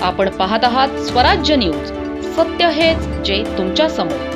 आपण पाहत आहात स्वराज्य न्यूज. सत्य हेच जे तुमच्या समोर.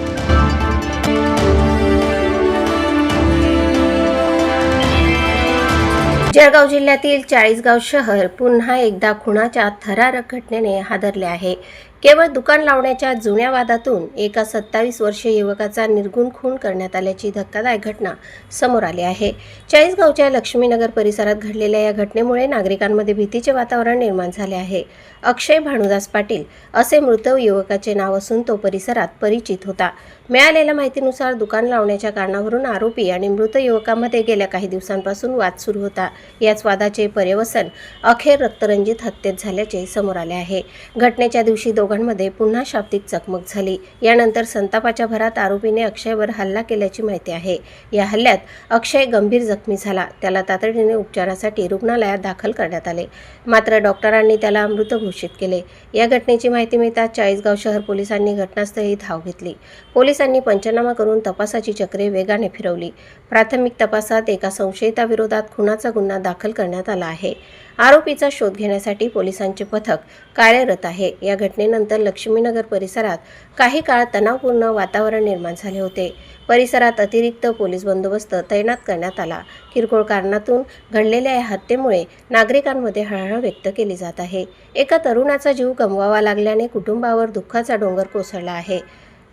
जळगाव जिल्ह्यातील चाळीसगाव शहर पुन्हा एकदा खुनाच्या थरारक घटनेने हादरले आहे. केवळ दुकान लावण्याच्या जुन्या वादातून एका 27 वर्षीय युवकाचा निर्घृण खून करण्यात आल्याची धक्कादायक घटना समोर आली आहे. चाळीसगावच्या लक्ष्मीनगर परिसरात घडलेल्या या घटनेमुळे नागरिकांमध्ये भीतीचे वातावरण निर्माण झाले आहे. अक्षय भानुदास पाटील असे मृत युवकाचे नाव असून तो परिसरात परिचित होता. मिळालेल्या माहितीनुसार दुकान लावण्याच्या कारणावरून आरोपी आणि मृत युवकामध्ये गेल्या काही दिवसांपासून वाद सुरू होता. याच वादाचे पर्यवसन अखेर रक्तरंजित हत्येत झाल्याचे समोर आले आहे. घटनेच्या दिवशी दोघांमध्ये पुन्हा शाब्दिक चकमक झाली. यानंतर संतापाच्या भरात आरोपीने अक्षयवर हल्ला केल्याची माहिती आहे. या हल्ल्यात अक्षय गंभीर जखमी झाला. त्याला तातडीने उपचारासाठी रुग्णालयात दाखल करण्यात आले. मात्र डॉक्टरांनी त्याला मृत घोषित केले. या घटनेची माहिती मिळताच चाळीसगाव शहर पोलिसांनी घटनास्थळी धाव घेतली. पोलिसांनी पंचनामा करून तपासाची चक्रे वेगाने फिरवली. प्राथमिक तपासात एका संशयिताविरोधात खुनाचा गुन्हा दाखल करण्यात आला आहे. आरोपीचा शोध घेण्यासाठी पोलिसांचे पथक कार्यरत आहे. या घटनेनंतर लक्ष्मीनगर परिसरात काही काळ तणावपूर्ण वातावरण निर्माण झाले होते. परिसरात अतिरिक्त पोलीस बंदोबस्त तैनात करण्यात आला. किरकोळ कारणातून घडलेल्या या हत्येमुळे नागरिकांमध्ये हळहळ व्यक्त केली जात आहे. एका तरुणाचा जीव गमवावा लागल्याने कुटुंबावर दुःखाचा डोंगर कोसळला आहे.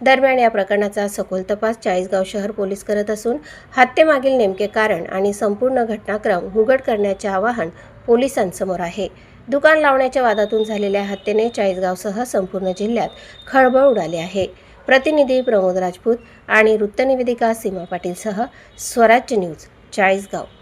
दरम्यान या प्रकरणाचा सखोल तपास चाळीसगाव शहर पोलीस करत असून हत्येमागील नेमके कारण आणि संपूर्ण घटनाक्रम उघड करण्याचे आवाहन पोलिसांसमोर आहे. दुकान लावण्याच्या वादातून झालेल्या हत्येने चाळीसगावसह संपूर्ण जिल्ह्यात खळबळ उडाली आहे. प्रतिनिधी प्रमोद राजपूत आणि वृत्तनिवेदिका सीमा पाटीलसह स्वराज्य न्यूज, चाळीसगाव.